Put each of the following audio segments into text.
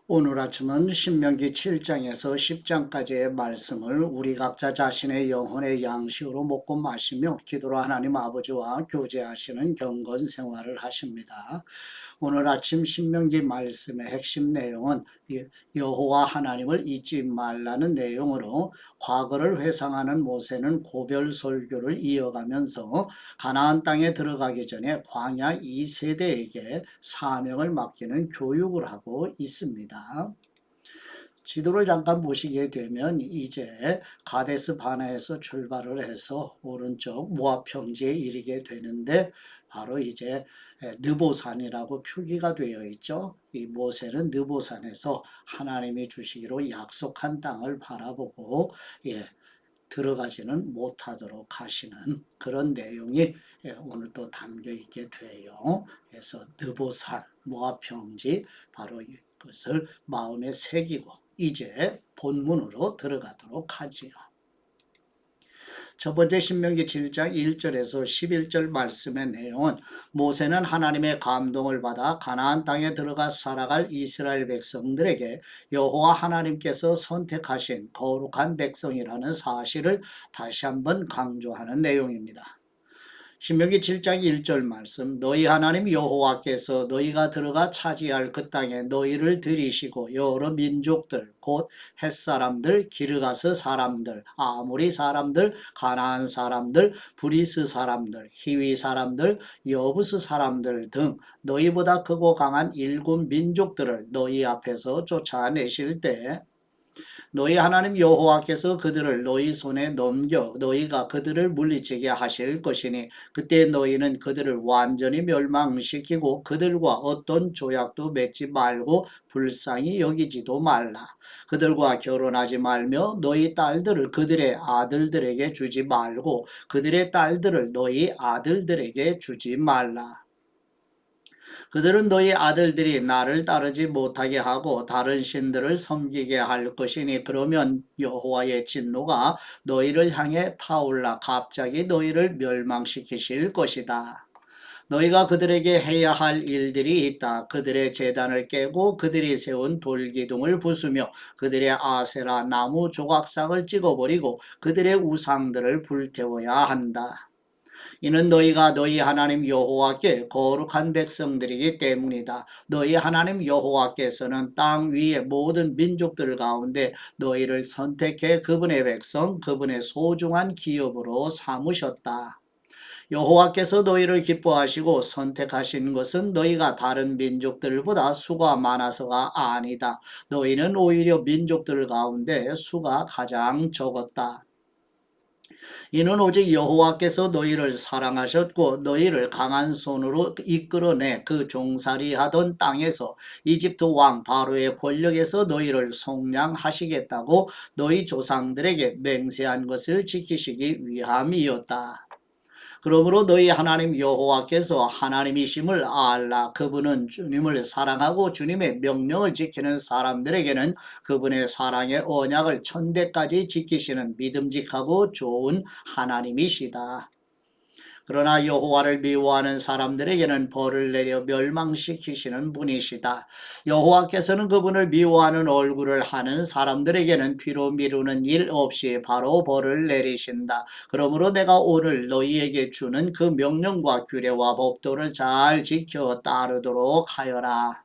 오늘 아침은 신명기 7장에서 10장까지의 말씀을 우리 각자 자신의 영혼의 양식으로 먹고 마시며 기도로 하나님 아버지와 교제하시는 경건 생활을 하십니다. 오늘 아침 신명기 말씀의 핵심 내용은 여호와 하나님을 잊지 말라는 내용으로 과거를 회상하는 모세는 고별 설교를 이어가면서 가나안 땅에 들어가기 전에 광야 2세대에게 사명을 맡기는 교육을 하고 있습니다. 지도를 잠깐 보시게 되면 이제 가데스 바네에서 출발을 해서 오른쪽 모압 평지에 이르게 되는데 바로 이제 느보산이라고 표기가 되어 있죠. 이 모세는 느보산에서 하나님이 주시기로 약속한 땅을 바라보고 들어가지는 못하도록 하시는 그런 내용이 오늘 또 담겨 있게 돼요. 그래서 느보산, 모압 평지 바로 이것을 마음에 새기고 이제 본문으로 들어가도록 하지요. 첫 번째 신명기 7장 1절에서 11절 말씀의 내용은 모세는 하나님의 감동을 받아 가나안 땅에 들어가 살아갈 이스라엘 백성들에게 여호와 하나님께서 선택하신 거룩한 백성이라는 사실을 다시 한번 강조하는 내용입니다. 신명기 7장 1절 말씀 너희 하나님 여호와께서 너희가 들어가 차지할 그 땅에 너희를 들이시고 여러 민족들 곧 헷사람들, 기르가스 사람들, 아모리 사람들, 가나안 사람들, 브리스 사람들, 히위 사람들, 여부스 사람들 등 너희보다 크고 강한 7 민족들을 너희 앞에서 쫓아내실 때 너희 하나님 여호와께서 그들을 너희 손에 넘겨 너희가 그들을 물리치게 하실 것이니 그때 너희는 그들을 완전히 멸망시키고 그들과 어떤 조약도 맺지 말고 불쌍히 여기지도 말라. 그들과 결혼하지 말며 너희 딸들을 그들의 아들들에게 주지 말고 그들의 딸들을 너희 아들들에게 주지 말라. 그들은 너희 아들들이 나를 따르지 못하게 하고 다른 신들을 섬기게 할 것이니 그러면 여호와의 진노가 너희를 향해 타올라 갑자기 너희를 멸망시키실 것이다. 너희가 그들에게 해야 할 일들이 있다. 그들의 제단을 깨고 그들이 세운 돌기둥을 부수며 그들의 아세라 나무 조각상을 찍어버리고 그들의 우상들을 불태워야 한다. 이는 너희가 너희 하나님 여호와께 거룩한 백성들이기 때문이다. 너희 하나님 여호와께서는 땅 위의 모든 민족들 가운데 너희를 선택해 그분의 백성, 그분의 소중한 기업으로 삼으셨다. 여호와께서 너희를 기뻐하시고 선택하신 것은 너희가 다른 민족들보다 수가 많아서가 아니다. 너희는 오히려 민족들 가운데 수가 가장 적었다. 이는 오직 여호와께서 너희를 사랑하셨고 너희를 강한 손으로 이끌어내 그 종살이하던 땅에서 이집트 왕 바로의 권력에서 너희를 속량하시겠다고 너희 조상들에게 맹세한 것을 지키시기 위함이었다. 그러므로 너희 하나님 여호와께서 하나님이심을 알라. 그분은 주님을 사랑하고 주님의 명령을 지키는 사람들에게는 그분의 사랑의 언약을 천대까지 지키시는 믿음직하고 좋은 하나님이시다. 그러나 여호와를 미워하는 사람들에게는 벌을 내려 멸망시키시는 분이시다. 여호와께서는 그분을 미워하는 얼굴을 하는 사람들에게는 뒤로 미루는 일 없이 바로 벌을 내리신다. 그러므로 내가 오늘 너희에게 주는 그 명령과 규례와 법도를 잘 지켜 따르도록 하여라.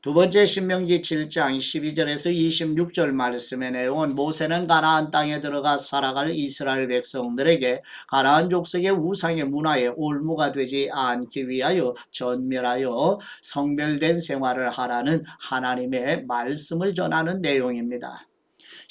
두 번째 신명기 7장 12절에서 26절 말씀의 내용은 모세는 가나안 땅에 들어가 살아갈 이스라엘 백성들에게 가나안 족속의 우상의 문화에 올무가 되지 않기 위하여 전멸하여 성별된 생활을 하라는 하나님의 말씀을 전하는 내용입니다.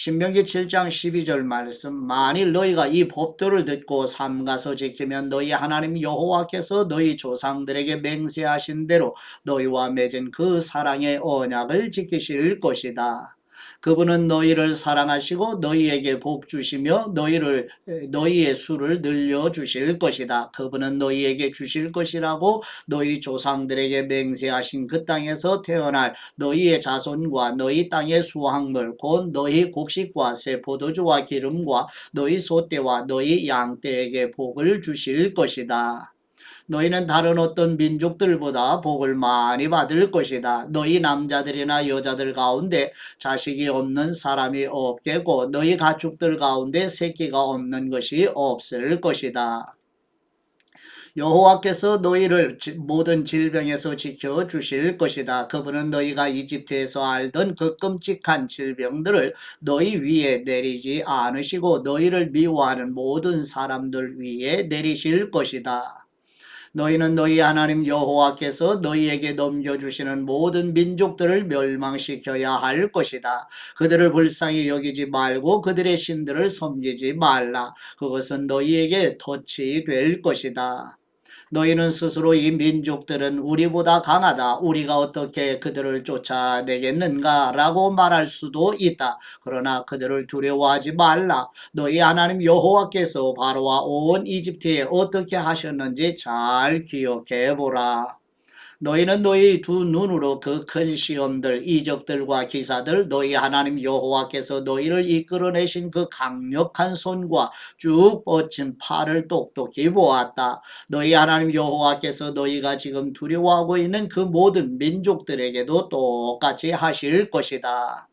신명기 7장 12절 말씀 만일 너희가 이 법도를 듣고 삼가서 지키면 너희 하나님 여호와께서 너희 조상들에게 맹세하신 대로 너희와 맺은 그 사랑의 언약을 지키실 것이다. 그분은 너희를 사랑하시고 너희에게 복 주시며 너희의 수를 늘려 주실 것이다. 그분은 너희에게 주실 것이라고 너희 조상들에게 맹세하신 그 땅에서 태어날 너희의 자손과 너희 땅의 수확물 곧 너희 곡식과 새 포도주와 기름과 너희 소떼와 너희 양떼에게 복을 주실 것이다. 너희는 다른 어떤 민족들보다 복을 많이 받을 것이다. 너희 남자들이나 여자들 가운데 자식이 없는 사람이 없겠고 너희 가축들 가운데 새끼가 없는 것이 없을 것이다. 여호와께서 너희를 모든 질병에서 지켜 주실 것이다. 그분은 너희가 이집트에서 알던 그 끔찍한 질병들을 너희 위에 내리지 않으시고 너희를 미워하는 모든 사람들 위에 내리실 것이다. 너희는 너희 하나님 여호와께서 너희에게 넘겨주시는 모든 민족들을 멸망시켜야 할 것이다. 그들을 불쌍히 여기지 말고 그들의 신들을 섬기지 말라. 그것은 너희에게 덫이 될 것이다. 너희는 스스로 이 민족들은 우리보다 강하다. 우리가 어떻게 그들을 쫓아내겠는가? 라고 말할 수도 있다. 그러나 그들을 두려워하지 말라. 너희 하나님 여호와께서 바로와 온 이집트에 어떻게 하셨는지 잘 기억해 보라. 너희는 너희 두 눈으로 그 큰 시험들, 이적들과 기사들, 너희 하나님 여호와께서 너희를 이끌어내신 그 강력한 손과 쭉 뻗친 팔을 똑똑히 보았다. 너희 하나님 여호와께서 너희가 지금 두려워하고 있는 그 모든 민족들에게도 똑같이 하실 것이다.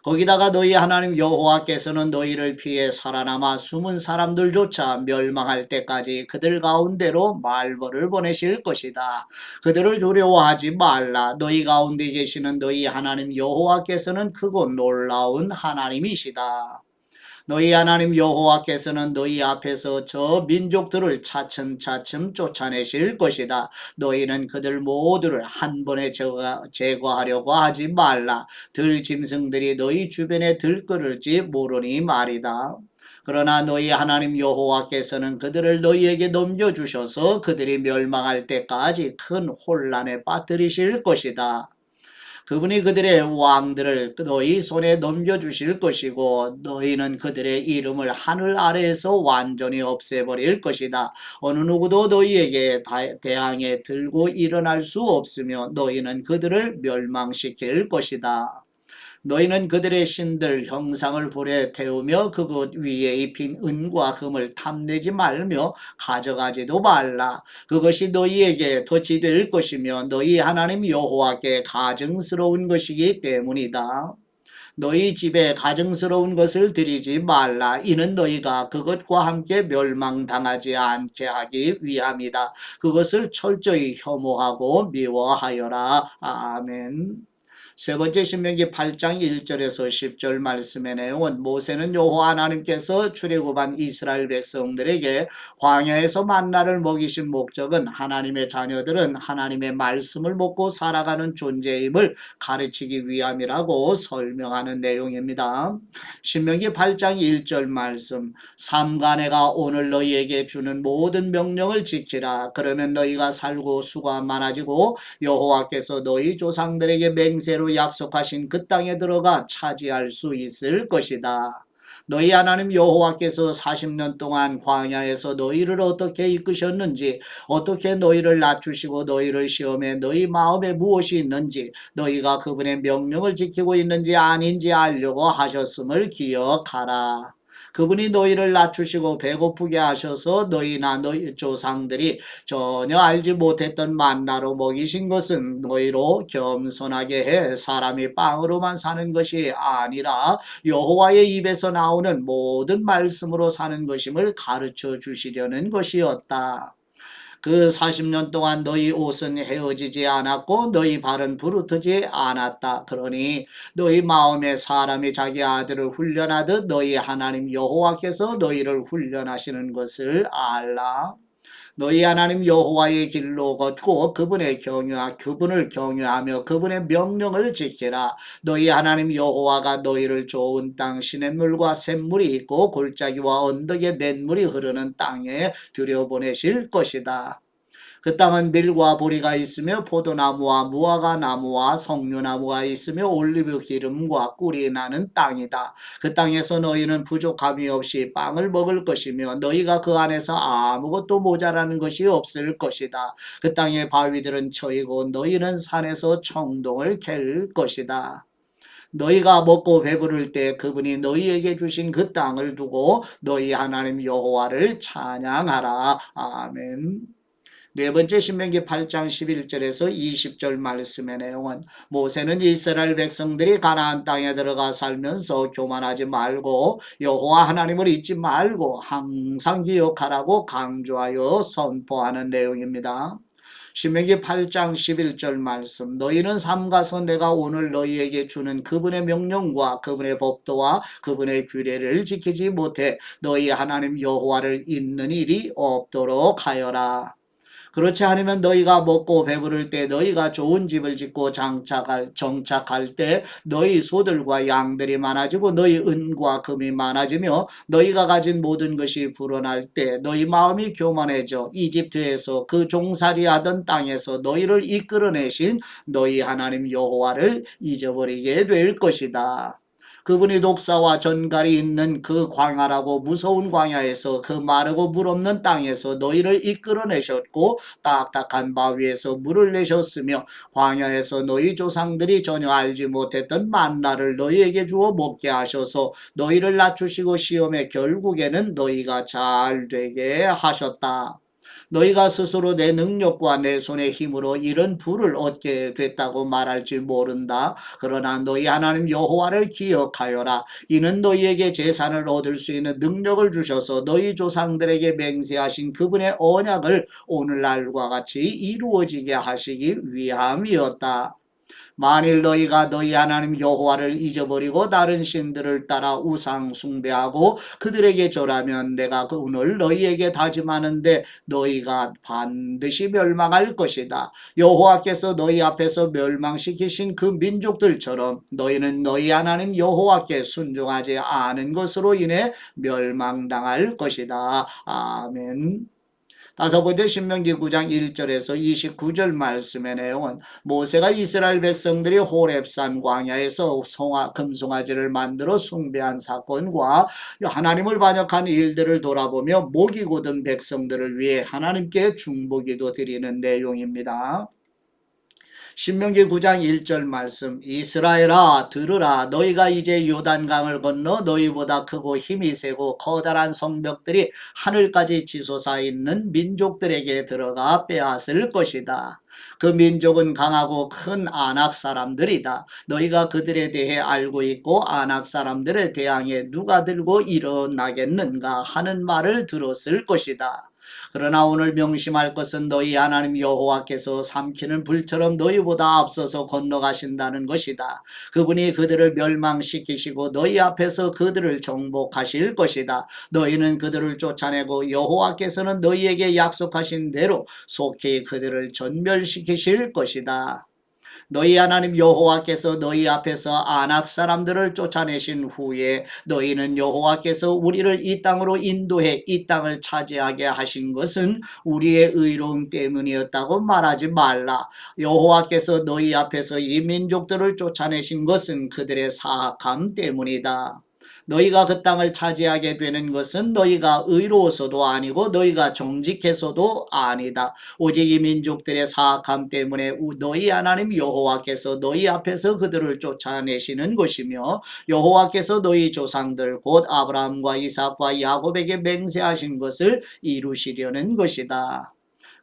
거기다가 너희 하나님 여호와께서는 너희를 피해 살아남아 숨은 사람들조차 멸망할 때까지 그들 가운데로 말벌을 보내실 것이다. 그들을 두려워하지 말라. 너희 가운데 계시는 너희 하나님 여호와께서는 크고 놀라운 하나님이시다. 너희 하나님 여호와께서는 너희 앞에서 저 민족들을 차츰차츰 쫓아내실 것이다. 너희는 그들 모두를 한 번에 제거하려고 하지 말라. 들짐승들이 너희 주변에 들끓을지 모르니 말이다. 그러나 너희 하나님 여호와께서는 그들을 너희에게 넘겨주셔서 그들이 멸망할 때까지 큰 혼란에 빠뜨리실 것이다. 그분이 그들의 왕들을 너희 손에 넘겨주실 것이고 너희는 그들의 이름을 하늘 아래에서 완전히 없애버릴 것이다. 어느 누구도 너희에게 대항해 들고 일어날 수 없으며 너희는 그들을 멸망시킬 것이다. 너희는 그들의 신들 형상을 불에 태우며 그곳 위에 입힌 은과 금을 탐내지 말며 가져가지도 말라. 그것이 너희에게 덫이 될 것이며 너희 하나님 여호와께 가증스러운 것이기 때문이다. 너희 집에 가증스러운 것을 드리지 말라. 이는 너희가 그것과 함께 멸망당하지 않게 하기 위함이다. 그것을 철저히 혐오하고 미워하여라. 아멘. 세 번째 신명기 8장 1절에서 10절 말씀의 내용은 모세는 여호와 하나님께서 출애굽한 이스라엘 백성들에게 광야에서 만나를 먹이신 목적은 하나님의 자녀들은 하나님의 말씀을 먹고 살아가는 존재임을 가르치기 위함이라고 설명하는 내용입니다. 신명기 8장 1절 말씀 삼가 내가 오늘 너희에게 주는 모든 명령을 지키라. 그러면 너희가 살고 수가 많아지고 여호와께서 너희 조상들에게 맹세로 약속하신 그 땅에 들어가 차지할 수 있을 것이다. 너희 하나님 여호와께서 40년 동안 광야에서 너희를 어떻게 이끄셨는지, 어떻게 너희를 낮추시고 너희를 시험해 너희 마음에 무엇이 있는지, 너희가 그분의 명령을 지키고 있는지 아닌지 알려고 하셨음을 기억하라. 그분이 너희를 낮추시고 배고프게 하셔서 너희나 너희 조상들이 전혀 알지 못했던 만나로 먹이신 것은 너희로 겸손하게 해 사람이 빵으로만 사는 것이 아니라 여호와의 입에서 나오는 모든 말씀으로 사는 것임을 가르쳐 주시려는 것이었다. 그 40년 동안 너희 옷은 헤어지지 않았고 너희 발은 부르트지 않았다. 그러니 너희 마음에 사람이 자기 아들을 훈련하듯 너희 하나님 여호와께서 너희를 훈련하시는 것을 알라. 너희 하나님 여호와의 길로 걷고 그분을 경유하며 그분의 명령을 지키라. 너희 하나님 여호와가 너희를 좋은 땅 시냇물과 샘물이 있고 골짜기와 언덕에 냇물이 흐르는 땅에 들여보내실 것이다. 그 땅은 밀과 보리가 있으며 포도나무와 무화과 나무와 석류나무가 있으며 올리브 기름과 꿀이 나는 땅이다. 그 땅에서 너희는 부족함이 없이 빵을 먹을 것이며 너희가 그 안에서 아무것도 모자라는 것이 없을 것이다. 그 땅의 바위들은 처이고 너희는 산에서 청동을 갤 것이다. 너희가 먹고 배부를 때 그분이 너희에게 주신 그 땅을 두고 너희 하나님 여호와를 찬양하라. 아멘. 네 번째 신명기 8장 11절에서 20절 말씀의 내용은 모세는 이스라엘 백성들이 가나안 땅에 들어가 살면서 교만하지 말고 여호와 하나님을 잊지 말고 항상 기억하라고 강조하여 선포하는 내용입니다. 신명기 8장 11절 말씀 너희는 삼가서 내가 오늘 너희에게 주는 그분의 명령과 그분의 법도와 그분의 규례를 지키지 못해 너희 하나님 여호와를 잊는 일이 없도록 하여라. 그렇지 않으면 너희가 먹고 배부를 때 너희가 좋은 집을 짓고 정착할 때 너희 소들과 양들이 많아지고 너희 은과 금이 많아지며 너희가 가진 모든 것이 불어날 때 너희 마음이 교만해져 이집트에서 그 종살이하던 땅에서 너희를 이끌어내신 너희 하나님 여호와를 잊어버리게 될 것이다. 그분이 독사와 전갈이 있는 그 광야라고 무서운 광야에서 그 마르고 물 없는 땅에서 너희를 이끌어내셨고 딱딱한 바위에서 물을 내셨으며 광야에서 너희 조상들이 전혀 알지 못했던 만나를 너희에게 주어 먹게 하셔서 너희를 낮추시고 시험에 결국에는 너희가 잘 되게 하셨다. 너희가 스스로 내 능력과 내 손의 힘으로 이런 부를 얻게 됐다고 말할지 모른다. 그러나 너희 하나님 여호와를 기억하여라. 이는 너희에게 재산을 얻을 수 있는 능력을 주셔서 너희 조상들에게 맹세하신 그분의 언약을 오늘날과 같이 이루어지게 하시기 위함이었다. 만일 너희가 너희 하나님 여호와를 잊어버리고 다른 신들을 따라 우상 숭배하고 그들에게 절하면 내가 오늘 너희에게 다짐하는데 너희가 반드시 멸망할 것이다. 여호와께서 너희 앞에서 멸망시키신 그 민족들처럼 너희는 너희 하나님 여호와께 순종하지 않은 것으로 인해 멸망당할 것이다. 아멘. 다섯 번째 신명기 9장 1절에서 29절 말씀의 내용은 모세가 이스라엘 백성들이 호렙산 광야에서 금송아지를 만들어 숭배한 사건과 하나님을 반역한 일들을 돌아보며 목이 곧은 백성들을 위해 하나님께 중보기도 드리는 내용입니다. 신명기 9장 1절 말씀 이스라엘아 들으라 너희가 이제 요단강을 건너 너희보다 크고 힘이 세고 커다란 성벽들이 하늘까지 치솟아 있는 민족들에게 들어가 빼앗을 것이다. 그 민족은 강하고 큰 아낙 사람들이다. 너희가 그들에 대해 알고 있고 아낙 사람들에 대항해 누가 들고 일어나겠는가 하는 말을 들었을 것이다. 그러나 오늘 명심할 것은 너희 하나님 여호와께서 삼키는 불처럼 너희보다 앞서서 건너가신다는 것이다. 그분이 그들을 멸망시키시고 너희 앞에서 그들을 정복하실 것이다. 너희는 그들을 쫓아내고 여호와께서는 너희에게 약속하신 대로 속히 그들을 전멸시키실 것이다. 너희 하나님 여호와께서 너희 앞에서 아낙 사람들을 쫓아내신 후에 너희는 여호와께서 우리를 이 땅으로 인도해 이 땅을 차지하게 하신 것은 우리의 의로움 때문이었다고 말하지 말라. 여호와께서 너희 앞에서 이 민족들을 쫓아내신 것은 그들의 사악함 때문이다. 너희가 그 땅을 차지하게 되는 것은 너희가 의로워서도 아니고 너희가 정직해서도 아니다. 오직 이 민족들의 사악함 때문에 너희 하나님 여호와께서 너희 앞에서 그들을 쫓아내시는 것이며 여호와께서 너희 조상들 곧 아브라함과 이삭과 야곱에게 맹세하신 것을 이루시려는 것이다.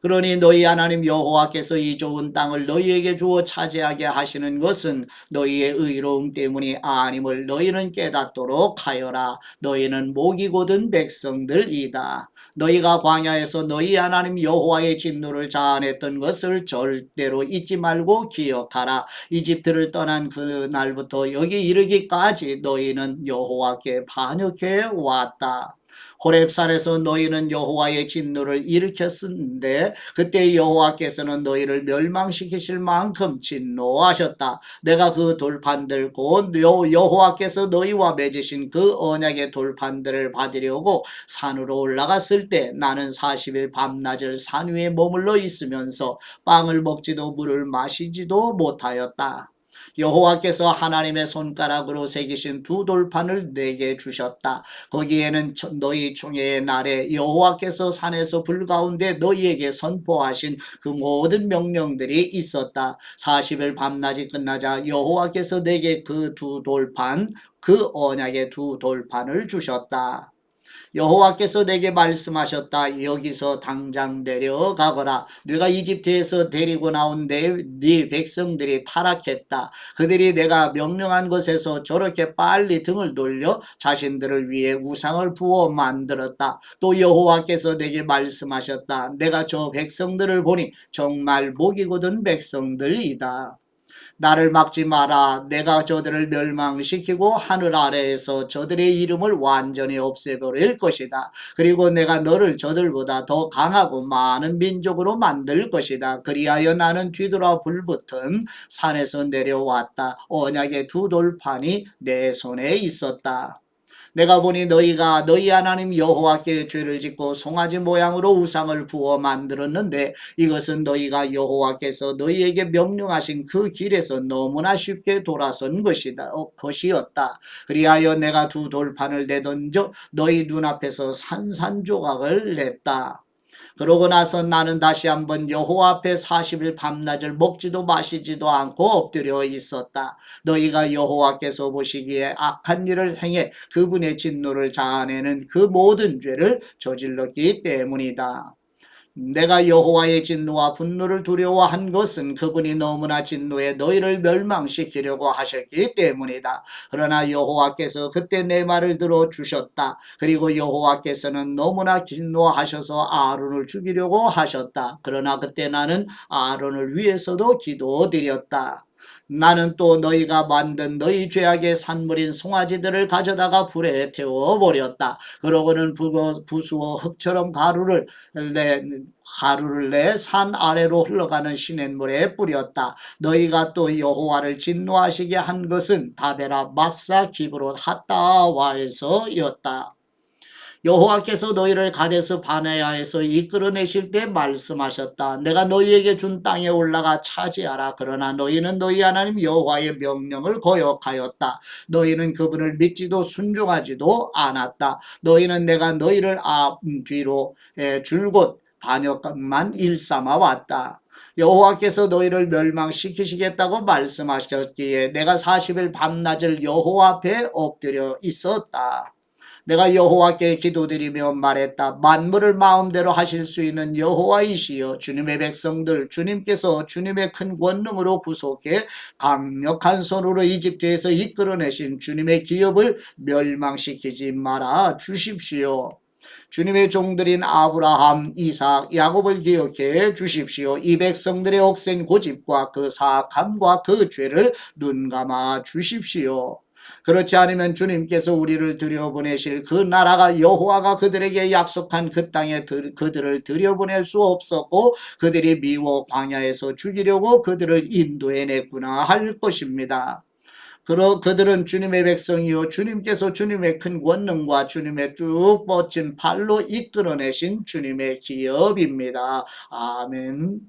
그러니 너희 하나님 여호와께서 이 좋은 땅을 너희에게 주어 차지하게 하시는 것은 너희의 의로움 때문이 아님을 너희는 깨닫도록 하여라. 너희는 목이 곧은 백성들이다. 너희가 광야에서 너희 하나님 여호와의 진노를 자아냈던 것을 절대로 잊지 말고 기억하라. 이집트를 떠난 그 날부터 여기 이르기까지 너희는 여호와께 반역해 왔다. 호렙산에서 너희는 여호와의 진노를 일으켰는데 그때 여호와께서는 너희를 멸망시키실 만큼 진노하셨다. 내가 그 돌판들 곧 여호와께서 너희와 맺으신 그 언약의 돌판들을 받으려고 산으로 올라갔을 때 나는 40일 밤낮을 산 위에 머물러 있으면서 빵을 먹지도 물을 마시지도 못하였다. 여호와께서 하나님의 손가락으로 새기신 두 돌판을 내게 주셨다. 거기에는 너희 총회의 날에 여호와께서 산에서 불 가운데 너희에게 선포하신 그 모든 명령들이 있었다. 40일 밤낮이 끝나자 여호와께서 내게 그 두 돌판 그 언약의 두 돌판을 주셨다. 여호와께서 내게 말씀하셨다. 여기서 당장 내려가거라. 네가 이집트에서 데리고 나온 네 백성들이 타락했다. 그들이 내가 명령한 것에서 저렇게 빨리 등을 돌려 자신들을 위해 우상을 부어 만들었다. 또 여호와께서 내게 말씀하셨다. 내가 저 백성들을 보니 정말 목이 곧은 백성들이다. 나를 막지 마라. 내가 저들을 멸망시키고 하늘 아래에서 저들의 이름을 완전히 없애버릴 것이다. 그리고 내가 너를 저들보다 더 강하고 많은 민족으로 만들 것이다. 그리하여 나는 뒤돌아 불붙은 산에서 내려왔다. 언약의 두 돌판이 내 손에 있었다. 내가 보니 너희가 너희 하나님 여호와께 죄를 짓고 송아지 모양으로 우상을 부어 만들었는데 이것은 너희가 여호와께서 너희에게 명령하신 그 길에서 너무나 쉽게 돌아선 것이었다. 그리하여 내가 두 돌판을 내던져 너희 눈앞에서 산산조각을 냈다. 그러고 나서 나는 다시 한번 여호와 앞에 40일 밤낮을 먹지도 마시지도 않고 엎드려 있었다. 너희가 여호와께서 보시기에 악한 일을 행해 그분의 진노를 자아내는 그 모든 죄를 저질렀기 때문이다. 내가 여호와의 진노와 분노를 두려워한 것은 그분이 너무나 진노해 너희를 멸망시키려고 하셨기 때문이다. 그러나 여호와께서 그때 내 말을 들어주셨다. 그리고 여호와께서는 너무나 진노하셔서 아론을 죽이려고 하셨다. 그러나 그때 나는 아론을 위해서도 기도드렸다. 나는 또 너희가 만든 너희 죄악의 산물인 송아지들을 가져다가 불에 태워버렸다. 그러고는 부수어 흙처럼 가루를 내 산 아래로 흘러가는 시냇물에 뿌렸다. 너희가 또 여호와를 진노하시게 한 것은 다베라 마사 기브롯 핫다와에서였다. 여호와께서 너희를 가데스 바네아에서 이끌어내실 때 말씀하셨다. 내가 너희에게 준 땅에 올라가 차지하라. 그러나 너희는 너희 하나님 여호와의 명령을 거역하였다. 너희는 그분을 믿지도 순종하지도 않았다. 너희는 내가 너희를 뒤로 줄곧 반역만 일삼아 왔다. 여호와께서 너희를 멸망시키시겠다고 말씀하셨기에 내가 40일 밤낮을 여호와 앞에 엎드려 있었다. 내가 여호와께 기도드리며 말했다. 만물을 마음대로 하실 수 있는 여호와이시여 주님의 백성들 주님께서 주님의 큰 권능으로 구속해 강력한 손으로 이집트에서 이끌어내신 주님의 기업을 멸망시키지 말아 주십시오. 주님의 종들인 아브라함, 이삭, 야곱을 기억해 주십시오. 이 백성들의 억센 고집과 그 사악함과 그 죄를 눈감아 주십시오. 그렇지 않으면 주님께서 우리를 들여보내실 그 나라가 여호와가 그들에게 약속한 그 땅에 그들을 들여보낼 수 없었고 그들이 미워 광야에서 죽이려고 그들을 인도해냈구나 할 것입니다. 그들은 주님의 백성이요 주님께서 주님의 큰 권능과 주님의 쭉 뻗친 팔로 이끌어내신 주님의 기업입니다. 아멘.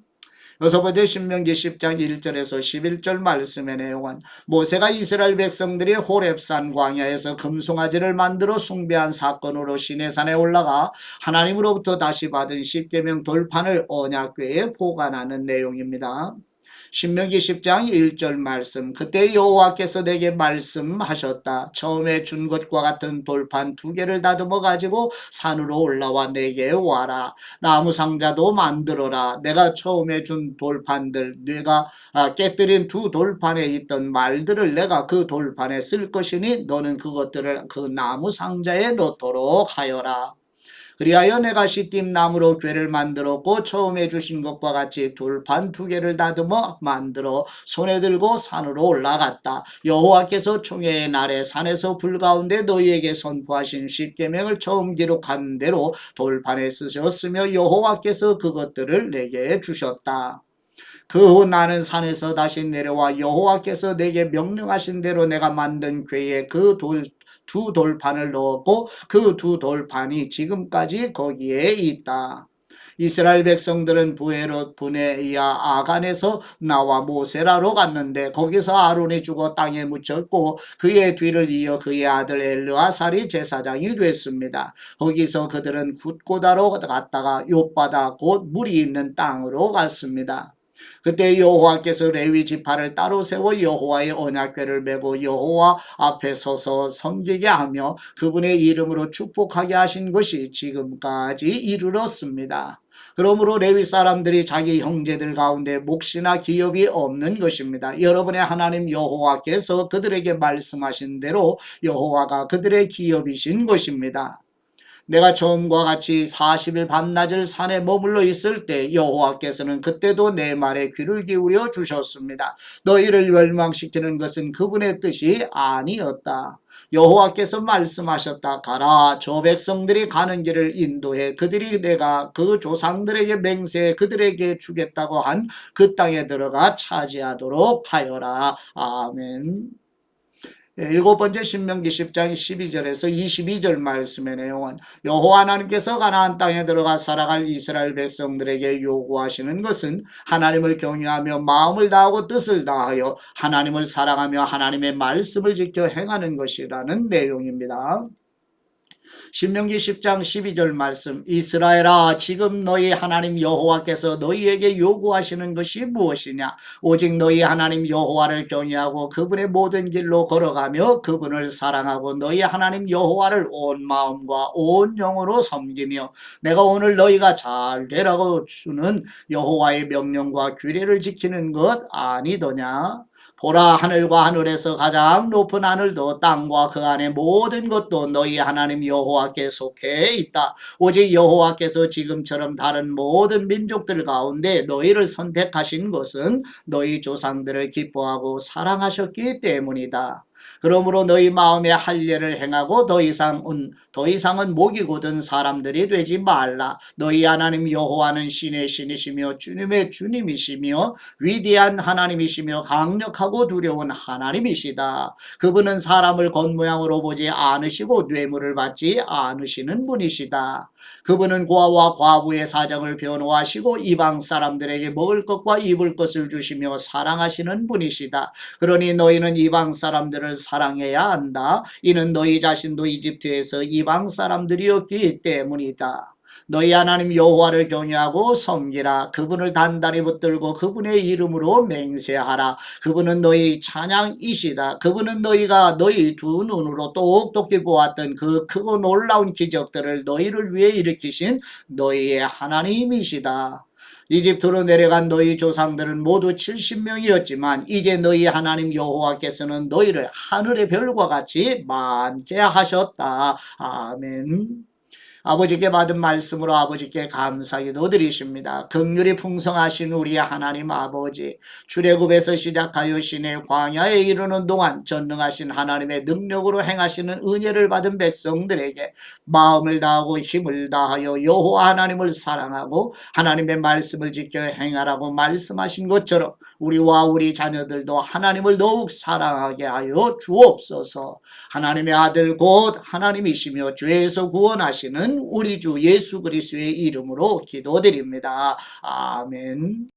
여섯 번째 신명기 10장 1절에서 11절 말씀의 내용은 모세가 이스라엘 백성들이 호렙산 광야에서 금송아지를 만들어 숭배한 사건으로 시내산에 올라가 하나님으로부터 다시 받은 십계명 돌판을 언약궤에 보관하는 내용입니다. 신명기 10장 1절 말씀 그때 여호와께서 내게 말씀하셨다. 처음에 준 것과 같은 돌판 2개를 다듬어 가지고 산으로 올라와 내게 와라. 나무 상자도 만들어라. 내가 처음에 준 돌판들 내가 깨뜨린 2 돌판에 있던 말들을 내가 그 돌판에 쓸 것이니 너는 그것들을 그 나무 상자에 넣도록 하여라. 그리하여 내가 시딤 나무로 궤를 만들었고 처음에 주신 것과 같이 돌판 2개를 다듬어 만들어 손에 들고 산으로 올라갔다. 여호와께서 총회의 날에 산에서 불 가운데 너희에게 선포하신 십계명을 처음 기록한 대로 돌판에 쓰셨으며 여호와께서 그것들을 내게 주셨다. 그 후 나는 산에서 다시 내려와 여호와께서 내게 명령하신 대로 내가 만든 궤에 그 2 돌판을 넣었고 그 2 돌판이 지금까지 거기에 있다. 이스라엘 백성들은 부에롯 브네야 아간에서 나와 모세라로 갔는데 거기서 아론이 죽어 땅에 묻혔고 그의 뒤를 이어 그의 아들 엘르아살이 제사장이 됐습니다. 거기서 그들은 굿고다로 갔다가 욥바다 곧 물이 있는 땅으로 갔습니다. 그때 여호와께서 레위 지파를 따로 세워 여호와의 언약궤를 메고 여호와 앞에 서서 섬기게 하며 그분의 이름으로 축복하게 하신 것이 지금까지 이르렀습니다. 그러므로 레위 사람들이 자기 형제들 가운데 몫이나 기업이 없는 것입니다. 여러분의 하나님 여호와께서 그들에게 말씀하신 대로 여호와가 그들의 기업이신 것입니다. 내가 처음과 같이 40일 밤낮을 산에 머물러 있을 때 여호와께서는 그때도 내 말에 귀를 기울여 주셨습니다. 너희를 멸망시키는 것은 그분의 뜻이 아니었다. 여호와께서 말씀하셨다. 가라, 저 백성들이 가는 길을 인도해 그들이 내가 그 조상들에게 맹세해 그들에게 주겠다고 한 그 땅에 들어가 차지하도록 하여라. 아멘. 일곱 번째 신명기 10장 12절에서 22절 말씀의 내용은 여호와 하나님께서 가나안 땅에 들어가 살아갈 이스라엘 백성들에게 요구하시는 것은 하나님을 경외하며 마음을 다하고 뜻을 다하여 하나님을 사랑하며 하나님의 말씀을 지켜 행하는 것이라는 내용입니다. 신명기 10장 12절 말씀, 이스라엘아, 지금 너희 하나님 여호와께서 너희에게 요구하시는 것이 무엇이냐? 오직 너희 하나님 여호와를 경외하고 그분의 모든 길로 걸어가며 그분을 사랑하고 너희 하나님 여호와를 온 마음과 온 영으로 섬기며 내가 오늘 너희가 잘 되라고 주는 여호와의 명령과 규례를 지키는 것 아니더냐? 보라, 하늘과 하늘에서 가장 높은 하늘도 땅과 그 안에 모든 것도 너희 하나님 여호와께 속해 있다. 오직 여호와께서 지금처럼 다른 모든 민족들 가운데 너희를 선택하신 것은 너희 조상들을 기뻐하고 사랑하셨기 때문이다. 그러므로 너희 마음에 할례를 행하고 더 이상은 목이 곧은 사람들이 되지 말라. 너희 하나님 여호와는 신의 신이시며 주님의 주님이시며 위대한 하나님이시며 강력하고 두려운 하나님이시다. 그분은 사람을 겉모양으로 보지 않으시고 뇌물을 받지 않으시는 분이시다. 그분은 고아와 과부의 사정을 변호하시고 이방 사람들에게 먹을 것과 입을 것을 주시며 사랑하시는 분이시다. 그러니 너희는 이방 사람들을 사랑해야 한다. 이는 너희 자신도 이집트에서 이방 사람들이었기 때문이다. 너희 하나님 여호와를 경외하고 섬기라. 그분을 단단히 붙들고 그분의 이름으로 맹세하라. 그분은 너희 찬양이시다. 그분은 너희가 너희 두 눈으로 똑똑히 보았던 그 크고 놀라운 기적들을 너희를 위해 일으키신 너희의 하나님이시다. 이집트로 내려간 너희 조상들은 모두 70명이었지만 이제 너희 하나님 여호와께서는 너희를 하늘의 별과 같이 많게 하셨다. 아멘. 아버지께 받은 말씀으로 아버지께 감사기도 드리십니다. 긍휼이 풍성하신 우리 하나님 아버지, 출애굽에서 시작하여 신의 광야에 이르는 동안 전능하신 하나님의 능력으로 행하시는 은혜를 받은 백성들에게 마음을 다하고 힘을 다하여 여호와 하나님을 사랑하고 하나님의 말씀을 지켜 행하라고 말씀하신 것처럼 우리와 우리 자녀들도 하나님을 더욱 사랑하게 하여 주옵소서. 하나님의 아들 곧 하나님이시며 죄에서 구원하시는 우리 주 예수 그리스도의 이름으로 기도드립니다. 아멘.